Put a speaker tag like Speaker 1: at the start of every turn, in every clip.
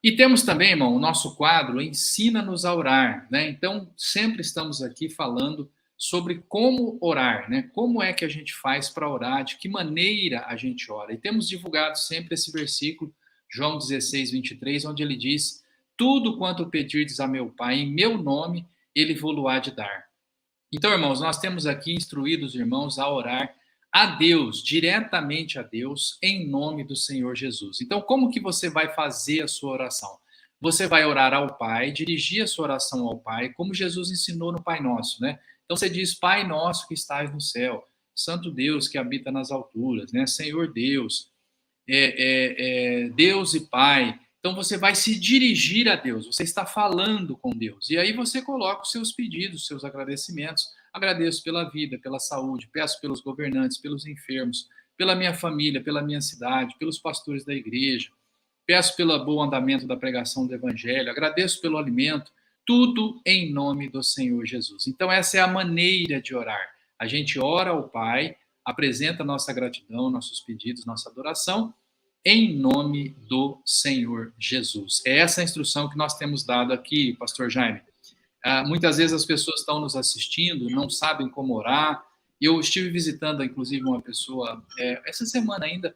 Speaker 1: E temos também, irmão, o nosso quadro Ensina-nos a Orar, né? Então, sempre estamos aqui falando sobre como orar, né? Como é que a gente faz para orar, de que maneira a gente ora. E temos divulgado sempre esse versículo, João 16, 23, onde ele diz: tudo quanto pedirdes a meu Pai em meu nome, ele vou-lo-á de dar. Então, irmãos, nós temos aqui instruído os irmãos a orar a Deus, diretamente a Deus, em nome do Senhor Jesus. Então, como que você vai fazer a sua oração? Você vai orar ao Pai, dirigir a sua oração ao Pai, como Jesus ensinou no Pai Nosso, né? Então você diz: Pai nosso que estás no céu, Santo Deus que habita nas alturas, né? Senhor Deus, Deus e Pai. Então você vai se dirigir a Deus, você está falando com Deus. E aí você coloca os seus pedidos, os seus agradecimentos. Agradeço pela vida, pela saúde, peço pelos governantes, pelos enfermos, pela minha família, pela minha cidade, pelos pastores da igreja. Peço pelo bom andamento da pregação do evangelho, agradeço pelo alimento, tudo em nome do Senhor Jesus. Então essa é a maneira de orar. A gente ora ao Pai, apresenta nossa gratidão, nossos pedidos, nossa adoração, em nome do Senhor Jesus. É essa a instrução que nós temos dado aqui, pastor Jaime. Muitas vezes as pessoas estão nos assistindo, não sabem como orar. Eu estive visitando, inclusive, uma pessoa essa semana ainda,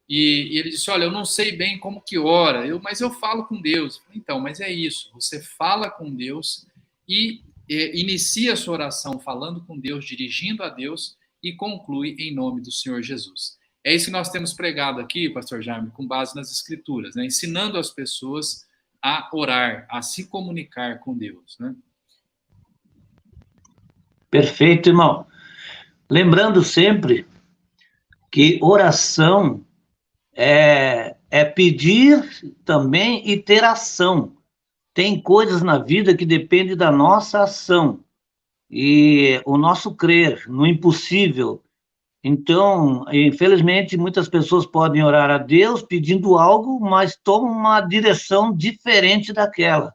Speaker 1: e ele disse: olha, eu não sei bem como que ora, mas eu falo com Deus. Então, mas é isso, você fala com Deus e inicia a sua oração falando com Deus, dirigindo a Deus, e conclui em nome do Senhor Jesus. É isso que nós temos pregado aqui, pastor Jaime, com base nas escrituras, né? Ensinando as pessoas a orar, a se comunicar com Deus, né?
Speaker 2: Perfeito, irmão. Lembrando sempre que oração é pedir também e ter ação. Tem coisas na vida que dependem da nossa ação e o nosso crer no impossível. Então, infelizmente, muitas pessoas podem orar a Deus pedindo algo, mas tomam uma direção diferente daquela.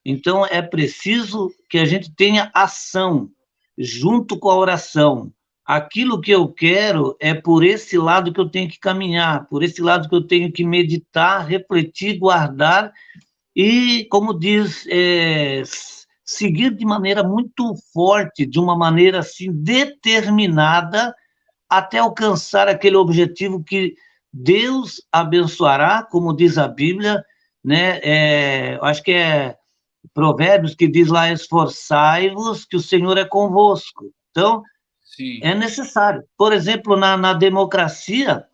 Speaker 2: Então, é preciso que a gente tenha ação junto com a oração. Aquilo que eu quero é por esse lado que eu tenho que caminhar, por esse lado que eu tenho que meditar, refletir, guardar e, como diz, seguir de maneira muito forte, de uma maneira assim determinada, até alcançar aquele objetivo que Deus abençoará, como diz a Bíblia, né? Acho que é Provérbios que diz lá: esforçai-vos, que o Senhor é convosco. Então,
Speaker 1: Sim.
Speaker 2: é necessário. Por exemplo, na democracia,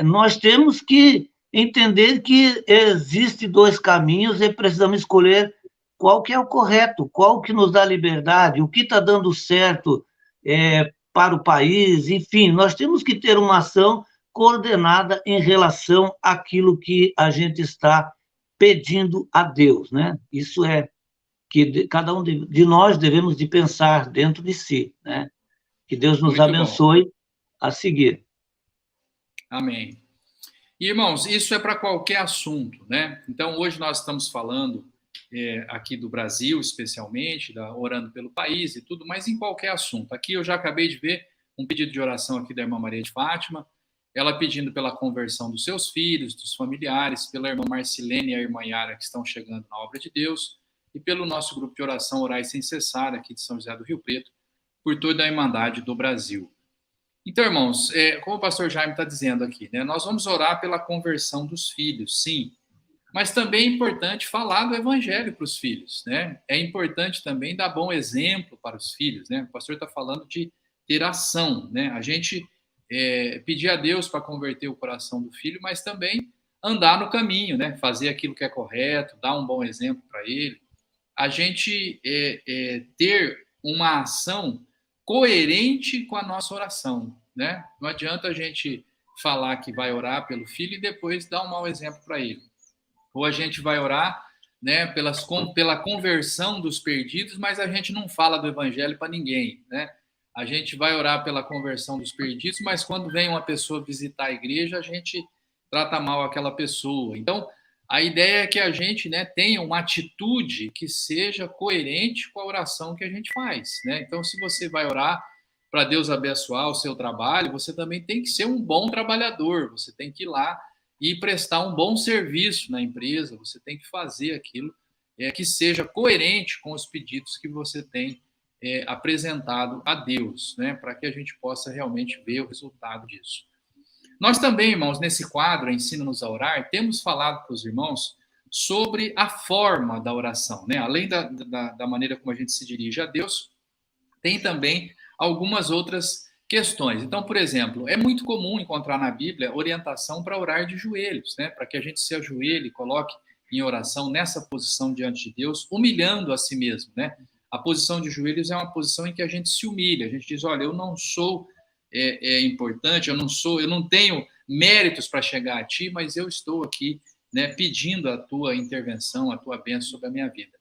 Speaker 2: nós temos que entender que existe dois caminhos e precisamos escolher qual que é o correto, qual que nos dá liberdade, o que está dando certo para o país, enfim, nós temos que ter uma ação coordenada em relação àquilo que a gente está pedindo a Deus, né? Isso é que cada um de nós devemos de pensar dentro de si, né? Que Deus nos
Speaker 1: Muito bom.
Speaker 2: abençoe a seguir.
Speaker 1: Amém. E, irmãos, isso é para qualquer assunto, né? Então, hoje nós estamos falando aqui do Brasil, especialmente, orando pelo país e tudo, mas em qualquer assunto. Aqui eu já acabei de ver um pedido de oração aqui da irmã Maria de Fátima, ela pedindo pela conversão dos seus filhos, dos familiares, pela irmã Marcilene e a irmã Yara, que estão chegando na obra de Deus, e pelo nosso grupo de oração Orai Sem Cessar, aqui de São José do Rio Preto, por toda a Irmandade do Brasil. Então, irmãos, como o pastor Jaime está dizendo aqui, né, nós vamos orar pela conversão dos filhos, sim, mas também é importante falar do evangelho para os filhos, né? É importante também dar bom exemplo para os filhos, né? O pastor está falando de ter ação, né? A gente pedir a Deus para converter o coração do filho, mas também andar no caminho, né? Fazer aquilo que é correto, dar um bom exemplo para ele. A gente ter uma ação coerente com a nossa oração, né? Não adianta a gente falar que vai orar pelo filho e depois dar um mau exemplo para ele. Ou a gente vai orar, né, pela conversão dos perdidos, mas a gente não fala do evangelho para ninguém, né? A gente vai orar pela conversão dos perdidos, mas quando vem uma pessoa visitar a igreja, a gente trata mal aquela pessoa. Então, a ideia é que a gente, né, tenha uma atitude que seja coerente com a oração que a gente faz, né? Então, se você vai orar para Deus abençoar o seu trabalho, você também tem que ser um bom trabalhador, você tem que ir lá e prestar um bom serviço na empresa, você tem que fazer aquilo que seja coerente com os pedidos que você tem apresentado a Deus, né, para que a gente possa realmente ver o resultado disso. Nós também, irmãos, nesse quadro, Ensina-nos a Orar, temos falado para os irmãos sobre a forma da oração, né? Além da maneira como a gente se dirige a Deus, tem também algumas outras questões. Então, por exemplo, é muito comum encontrar na Bíblia orientação para orar de joelhos, né? Para que a gente se ajoelhe e coloque em oração nessa posição diante de Deus, humilhando a si mesmo, né? A posição de joelhos é uma posição em que a gente se humilha, a gente diz, olha, eu não sou importante, eu não tenho méritos para chegar a ti, mas eu estou aqui, né, pedindo a tua intervenção, a tua bênção sobre a minha vida.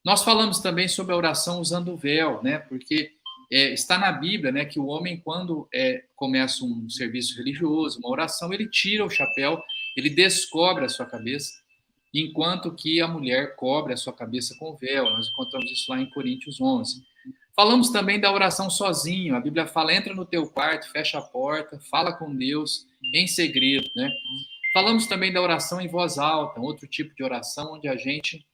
Speaker 1: Nós falamos também sobre a oração usando o véu, né, porque está na Bíblia, né, que o homem, quando começa um serviço religioso, uma oração, ele tira o chapéu, ele descobre a sua cabeça, enquanto que a mulher cobre a sua cabeça com o véu. Nós encontramos isso lá em Coríntios 11. Falamos também da oração sozinho. A Bíblia fala, entra no teu quarto, fecha a porta, fala com Deus em segredo, né? Falamos também da oração em voz alta, outro tipo de oração onde a gente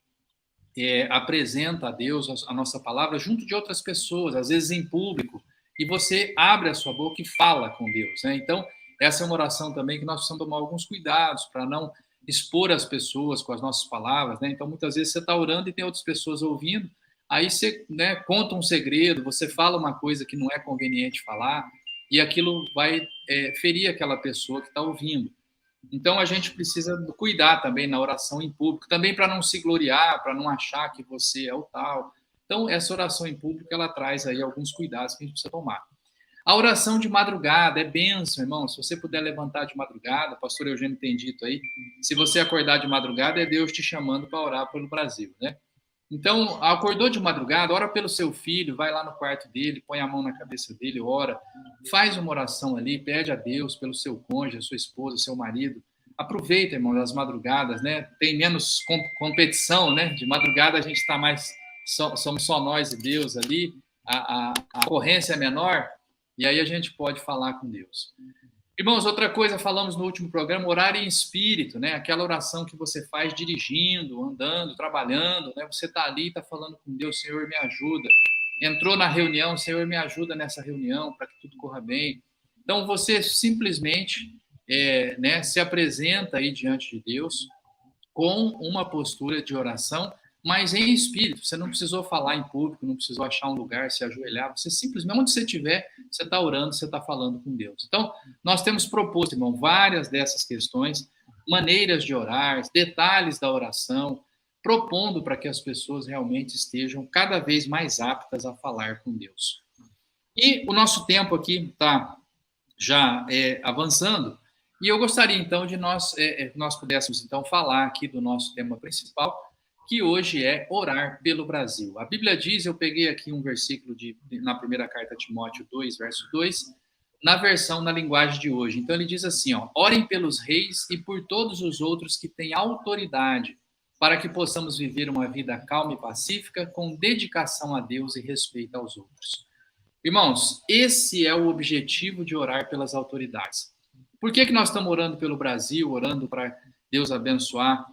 Speaker 1: apresenta a Deus a nossa palavra junto de outras pessoas, às vezes em público, e você abre a sua boca e fala com Deus, né? Então, essa é uma oração também que nós precisamos tomar alguns cuidados para não expor as pessoas com as nossas palavras, né? Então, muitas vezes você está orando e tem outras pessoas ouvindo, aí você, né, conta um segredo, você fala uma coisa que não é conveniente falar, e aquilo vai ferir aquela pessoa que está ouvindo. Então, a gente precisa cuidar também na oração em público, também para não se gloriar, para não achar que você é o tal. Então, essa oração em público, ela traz aí alguns cuidados que a gente precisa tomar. A oração de madrugada é bênção, irmão. Se você puder levantar de madrugada, o pastor Eugênio tem dito aí, se você acordar de madrugada, é Deus te chamando para orar pelo Brasil, né? Então, acordou de madrugada, ora pelo seu filho, vai lá no quarto dele, põe a mão na cabeça dele, ora, faz uma oração ali, pede a Deus pelo seu cônjuge, sua esposa, seu marido. Aproveita, irmão, as madrugadas, né? Tem menos competição, né? De madrugada a gente está mais, somos só nós e Deus ali, a ocorrência é menor, e aí a gente pode falar com Deus. Irmãos, outra coisa, falamos no último programa, orar em espírito, né? Aquela oração que você faz dirigindo, andando, trabalhando, né? Você está ali, está falando com Deus, Senhor, me ajuda. Entrou na reunião, Senhor, me ajuda nessa reunião para que tudo corra bem. Então, você simplesmente né, se apresenta aí diante de Deus com uma postura de oração, mas em espírito. Você não precisou falar em público, não precisou achar um lugar, se ajoelhar. Você simplesmente, onde você estiver, você está orando, você está falando com Deus. Então, nós temos proposto, irmão, várias dessas questões, maneiras de orar, detalhes da oração, propondo para que as pessoas realmente estejam cada vez mais aptas a falar com Deus. E o nosso tempo aqui está já avançando, e eu gostaria, então, de nós pudéssemos, então, falar aqui do nosso tema principal, que hoje é orar pelo Brasil. A Bíblia diz, eu peguei aqui um versículo na primeira carta a Timóteo 2, verso 2, na linguagem de hoje. Então, ele diz assim, ó, orem pelos reis e por todos os outros que têm autoridade, para que possamos viver uma vida calma e pacífica, com dedicação a Deus e respeito aos outros. Irmãos, esse é o objetivo de orar pelas autoridades. Por que nós estamos orando pelo Brasil, orando para Deus abençoar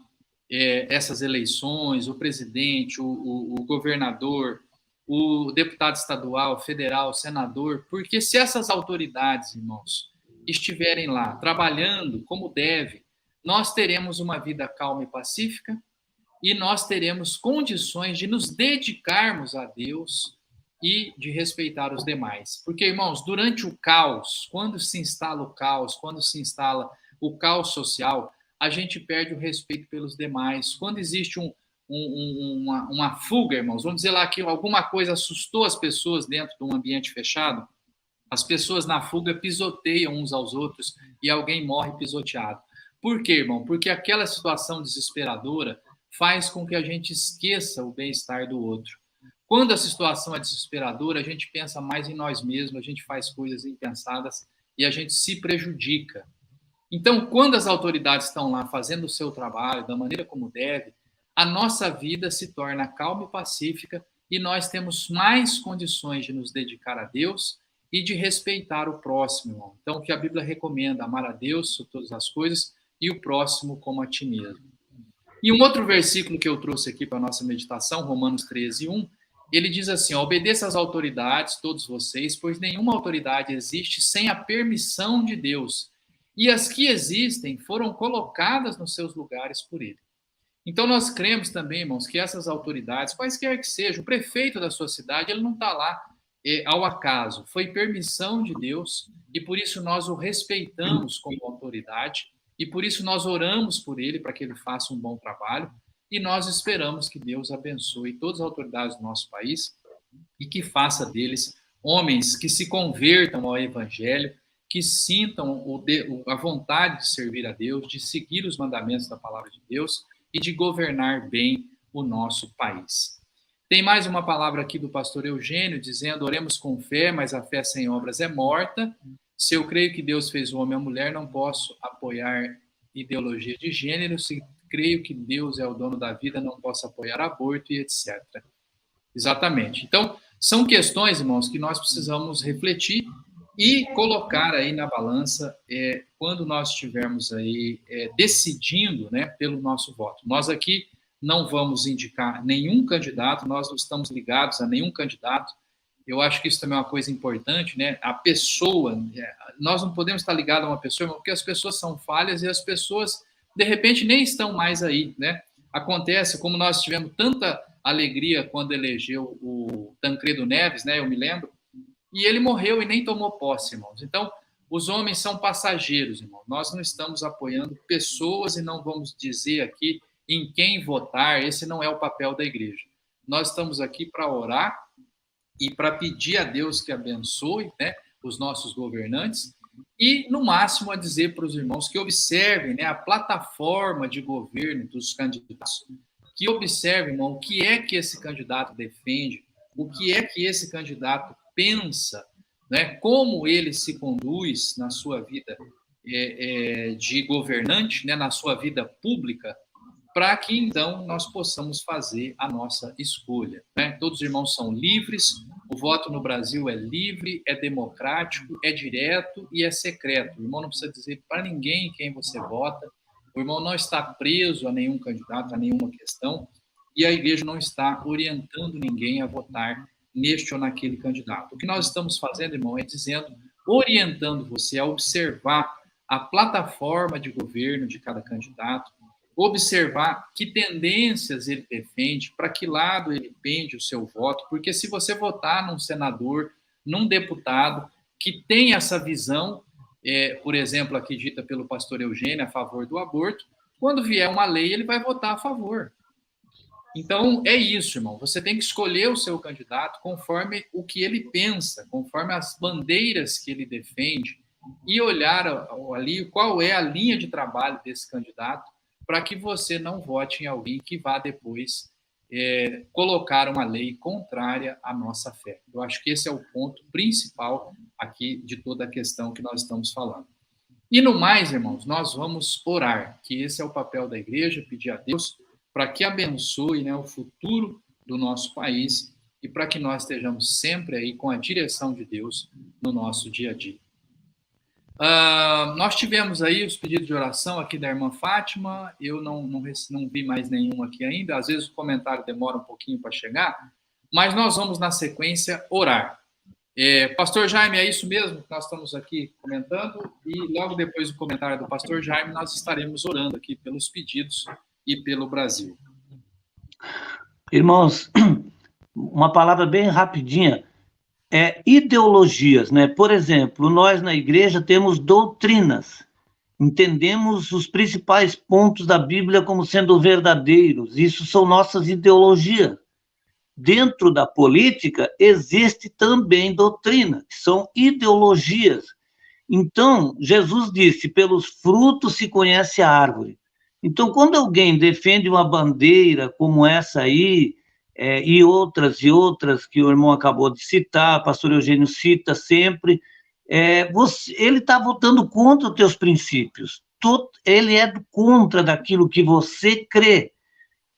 Speaker 1: essas eleições, o presidente, o governador, o deputado estadual, federal, senador? Porque se essas autoridades, irmãos, estiverem lá trabalhando como deve, nós teremos uma vida calma e pacífica e nós teremos condições de nos dedicarmos a Deus e de respeitar os demais. Porque, irmãos, durante o caos, quando se instala o caos, quando se instala o caos social, a gente perde o respeito pelos demais. Quando existe uma fuga, irmãos, vamos dizer lá que alguma coisa assustou as pessoas dentro de um ambiente fechado, as pessoas na fuga pisoteiam uns aos outros e alguém morre pisoteado. Por quê, irmão? Porque aquela situação desesperadora faz com que a gente esqueça o bem-estar do outro. Quando a situação é desesperadora, a gente pensa mais em nós mesmos, a gente faz coisas impensadas e a gente se prejudica. Então, quando as autoridades estão lá fazendo o seu trabalho da maneira como deve, a nossa vida se torna calma e pacífica e nós temos mais condições de nos dedicar a Deus e de respeitar o próximo, irmão. Então, o que a Bíblia recomenda, amar a Deus sobre todas as coisas e o próximo como a ti mesmo. E um outro versículo que eu trouxe aqui para a nossa meditação, Romanos 13:1, ele diz assim: obedeça às autoridades, todos vocês, pois nenhuma autoridade existe sem a permissão de Deus. E as que existem foram colocadas nos seus lugares por ele. Então nós cremos também, irmãos, que essas autoridades, quaisquer que sejam, o prefeito da sua cidade, ele não está lá ao acaso. Foi permissão de Deus e por isso nós o respeitamos como autoridade e por isso nós oramos por ele para que ele faça um bom trabalho. E nós esperamos que Deus abençoe todas as autoridades do nosso país e que faça deles homens que se convertam ao Evangelho, que sintam a vontade de servir a Deus, de seguir os mandamentos da palavra de Deus e de governar bem o nosso país. Tem mais uma palavra aqui do pastor Eugênio, dizendo: oremos com fé, mas a fé sem obras é morta. Se eu creio que Deus fez o homem e a mulher, não posso apoiar ideologia de gênero. Se creio que Deus é o dono da vida, não posso apoiar aborto e etc. Exatamente. Então, são questões, irmãos, que nós precisamos refletir e colocar aí na balança quando nós estivermos aí decidindo, né, pelo nosso voto. Nós aqui não vamos indicar nenhum candidato, nós não estamos ligados a nenhum candidato. Eu acho que isso também é uma coisa importante, né? A pessoa, nós não podemos estar ligados a uma pessoa, porque as pessoas são falhas e as pessoas de repente nem estão mais aí, né? Acontece, como nós tivemos tanta alegria quando elegeu o Tancredo Neves, né? Eu me lembro, e ele morreu e nem tomou posse, irmãos. Então, os homens são passageiros, irmão. Nós não estamos apoiando pessoas e não vamos dizer aqui em quem votar. Esse não é o papel da igreja. Nós estamos aqui para orar e para pedir a Deus que abençoe, né, os nossos governantes e, no máximo, a dizer para os irmãos que observem, né, a plataforma de governo dos candidatos, que observem, irmão, o que é que esse candidato defende, o que é que esse candidato pensa, né, como ele se conduz na sua vida de governante, né, na sua vida pública, para que, então, nós possamos fazer a nossa escolha, né? Todos os irmãos são livres, o voto no Brasil é livre, é democrático, é direto e é secreto. O irmão não precisa dizer para ninguém quem você vota, o irmão não está preso a nenhum candidato, a nenhuma questão, e a igreja não está orientando ninguém a votar neste ou naquele candidato. O que nós estamos fazendo, irmão, é dizendo, orientando você a observar a plataforma de governo de cada candidato, observar que tendências ele defende, para que lado ele pende o seu voto, porque se você votar num senador, num deputado que tem essa visão, por exemplo, aqui dita pelo pastor Eugênio, a favor do aborto, quando vier uma lei, ele vai votar a favor. Então, é isso, irmão. Você tem que escolher o seu candidato conforme o que ele pensa, conforme as bandeiras que ele defende, e olhar ali qual é a linha de trabalho desse candidato, para que você não vote em alguém que vá depois colocar uma lei contrária à nossa fé. Eu acho que esse é o ponto principal aqui de toda a questão que nós estamos falando. E no mais, irmãos, nós vamos orar, que esse é o papel da igreja, pedir a Deus para que abençoe, né, o futuro do nosso país e para que nós estejamos sempre aí com a direção de Deus no nosso dia a dia. Nós tivemos aí os pedidos de oração aqui da irmã Fátima, eu não vi mais nenhum aqui ainda, às vezes o comentário demora um pouquinho para chegar, mas nós vamos na sequência orar. Pastor Jaime, é isso mesmo que nós estamos aqui comentando, e logo depois do comentário do pastor Jaime, nós estaremos orando aqui pelos pedidos e pelo Brasil.
Speaker 2: Irmãos, uma palavra bem rapidinha, ideologias, né? Por exemplo, nós na igreja temos doutrinas, entendemos os principais pontos da Bíblia como sendo verdadeiros, isso são nossas ideologias. Dentro da política existe também doutrina, que são ideologias. Então, Jesus disse, pelos frutos se conhece a árvore. Então, quando alguém defende uma bandeira como essa aí, e outras que o irmão acabou de citar, o pastor Eugênio cita sempre, ele está votando contra os teus princípios, ele é contra daquilo que você crê,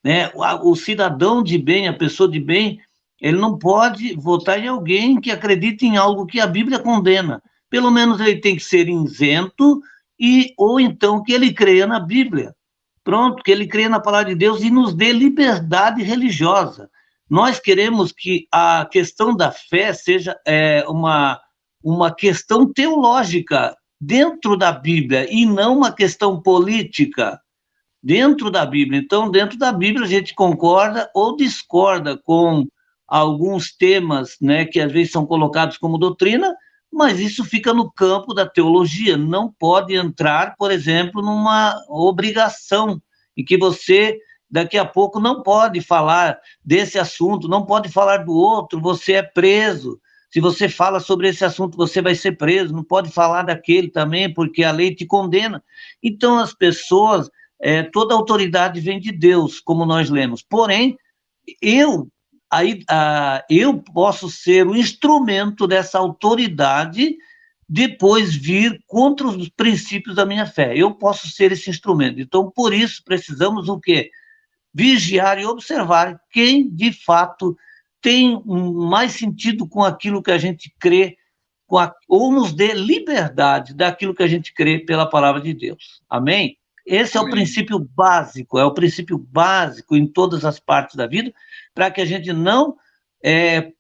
Speaker 2: né? O cidadão de bem, a pessoa de bem, ele não pode votar em alguém que acredita em algo que a Bíblia condena, pelo menos ele tem que ser isento ou então que ele creia na Bíblia. Pronto, que ele creia na palavra de Deus e nos dê liberdade religiosa. Nós queremos que a questão da fé seja uma questão teológica dentro da Bíblia e não uma questão política dentro da Bíblia. Então, dentro da Bíblia, a gente concorda ou discorda com alguns temas, né, que às vezes são colocados como doutrina, mas isso fica no campo da teologia. Não pode entrar, por exemplo, numa obrigação em que você, daqui a pouco, não pode falar desse assunto, não pode falar do outro, você é preso. Se você fala sobre esse assunto, você vai ser preso, não pode falar daquele também, porque a lei te condena. Então, as pessoas, toda autoridade vem de Deus, como nós lemos. Porém, eu posso ser o instrumento dessa autoridade depois vir contra os princípios da minha fé. Eu posso ser esse instrumento. Então, por isso, precisamos o quê? Vigiar e observar quem, de fato, tem mais sentido com aquilo que a gente crê, ou nos dê liberdade daquilo que a gente crê pela palavra de Deus. Amém? Esse
Speaker 1: Amém.
Speaker 2: É o princípio básico em todas as partes da vida, para que a gente não,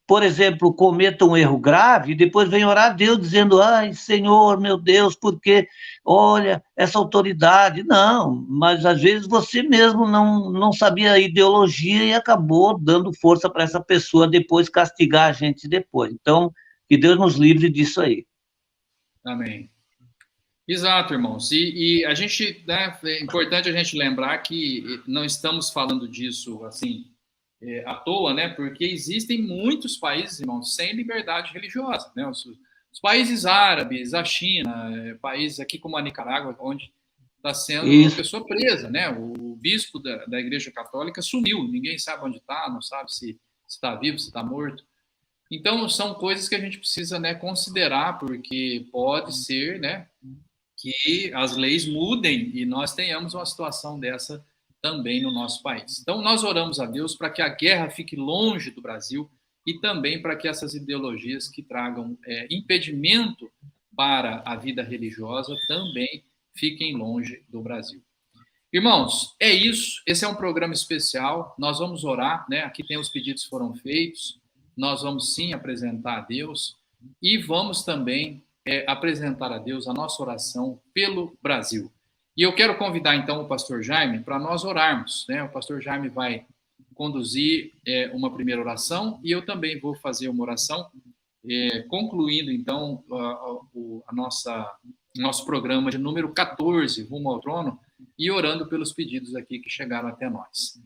Speaker 2: por exemplo, cometa um erro grave e depois venha orar a Deus dizendo, ai, Senhor, meu Deus, porque, olha, essa autoridade. Não, mas às vezes você mesmo não sabia a ideologia e acabou dando força para essa pessoa depois castigar a gente depois. Então, que Deus nos livre disso aí.
Speaker 1: Amém. Exato, irmãos. E a gente, né, é importante a gente lembrar que não estamos falando disso assim à toa, né? Porque existem muitos países, irmãos, sem liberdade religiosa, né? Os países árabes, a China, países aqui como a Nicarágua, onde está sendo uma pessoa presa, né? O bispo da Igreja Católica sumiu, ninguém sabe onde está, não sabe se está vivo, se está morto. Então, são coisas que a gente precisa, né, considerar, porque pode ser, né, que as leis mudem e nós tenhamos uma situação dessa também no nosso país. Então, nós oramos a Deus para que a guerra fique longe do Brasil e também para que essas ideologias que tragam impedimento para a vida religiosa também fiquem longe do Brasil. Irmãos, é isso. Esse é um programa especial. Nós vamos orar, né? Aqui tem os pedidos que foram feitos. Nós vamos sim apresentar a Deus e vamos também apresentar a Deus a nossa oração pelo Brasil. E eu quero convidar, então, o pastor Jaime para nós orarmos, né? O pastor Jaime vai conduzir uma primeira oração e eu também vou fazer uma oração, concluindo, então, nosso programa de número 14, Rumo ao Trono, e orando pelos pedidos aqui que chegaram até nós.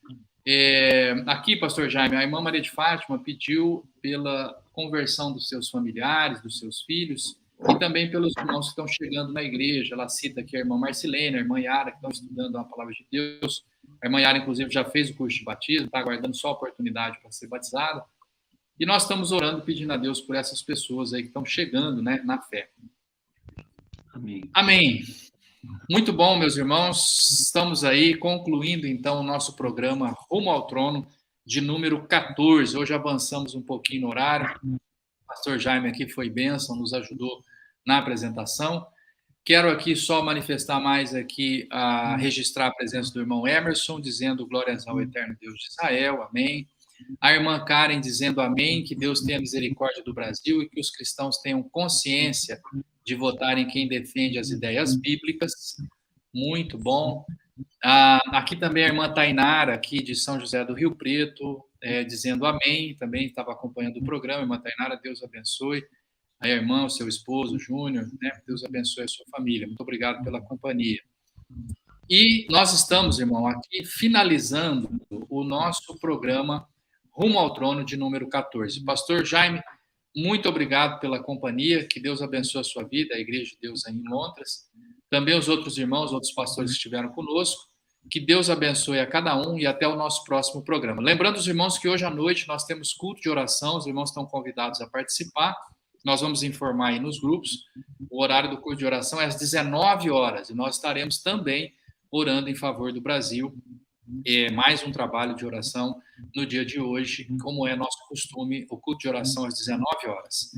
Speaker 1: Aqui, pastor Jaime, a irmã Maria de Fátima pediu pela conversão dos seus familiares, dos seus filhos, e também pelos irmãos que estão chegando na igreja. Ela cita aqui a irmã Marcilene, a irmã Yara, que estão estudando a palavra de Deus. A irmã Yara, inclusive, já fez o curso de batismo, está aguardando só a oportunidade para ser batizada. E nós estamos orando, pedindo a Deus por essas pessoas aí que estão chegando, né, na fé.
Speaker 2: Amém.
Speaker 1: Amém. Muito bom, meus irmãos. Estamos aí concluindo, então, o nosso programa Rumo ao Trono, de número 14. Hoje avançamos um pouquinho no horário. O pastor Jaime aqui foi bênção, nos ajudou na apresentação. Quero aqui só manifestar mais aqui, registrar a presença do irmão Emerson, dizendo glórias ao eterno Deus de Israel, amém. A irmã Karen dizendo amém, que Deus tenha misericórdia do Brasil e que os cristãos tenham consciência de votar em quem defende as ideias bíblicas. Muito bom. Aqui também a irmã Tainara, aqui de São José do Rio Preto, dizendo amém, também estava acompanhando o programa. Irmã Tainara, Deus abençoe. A irmã, o seu esposo, Júnior, né? Deus abençoe a sua família. Muito obrigado pela companhia. E nós estamos, irmão, aqui finalizando o nosso programa Rumo ao Trono de número 14. Pastor Jaime, muito obrigado pela companhia, que Deus abençoe a sua vida, a Igreja de Deus aí em Londres, também os outros irmãos, outros pastores que estiveram conosco, que Deus abençoe a cada um e até o nosso próximo programa. Lembrando os irmãos que hoje à noite nós temos culto de oração, os irmãos estão convidados a participar, nós vamos informar aí nos grupos, o horário do culto de oração é às 19 horas, e nós estaremos também orando em favor do Brasil, mais um trabalho de oração no dia de hoje, como é nosso costume, o culto de oração às 19 horas.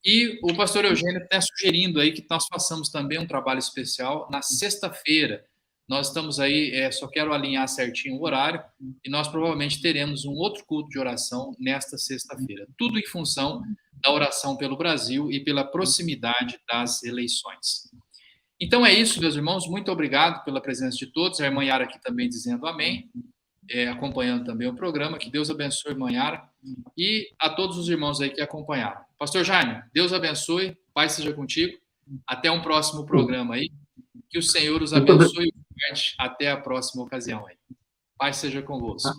Speaker 1: E o pastor Eugênio está sugerindo aí que nós façamos também um trabalho especial na sexta-feira. Nós estamos aí, só quero alinhar certinho o horário, e nós provavelmente teremos um outro culto de oração nesta sexta-feira. Tudo em função da oração pelo Brasil e pela proximidade das eleições. Então é isso, meus irmãos. Muito obrigado pela presença de todos. A irmã Yara aqui também dizendo amém, acompanhando também o programa. Que Deus abençoe, irmã Yara, e a todos os irmãos aí que acompanharam. Pastor Jaime, Deus abençoe, paz seja contigo. Até um próximo programa aí. Que o Senhor os abençoe. Até a próxima ocasião aí. Paz seja convosco.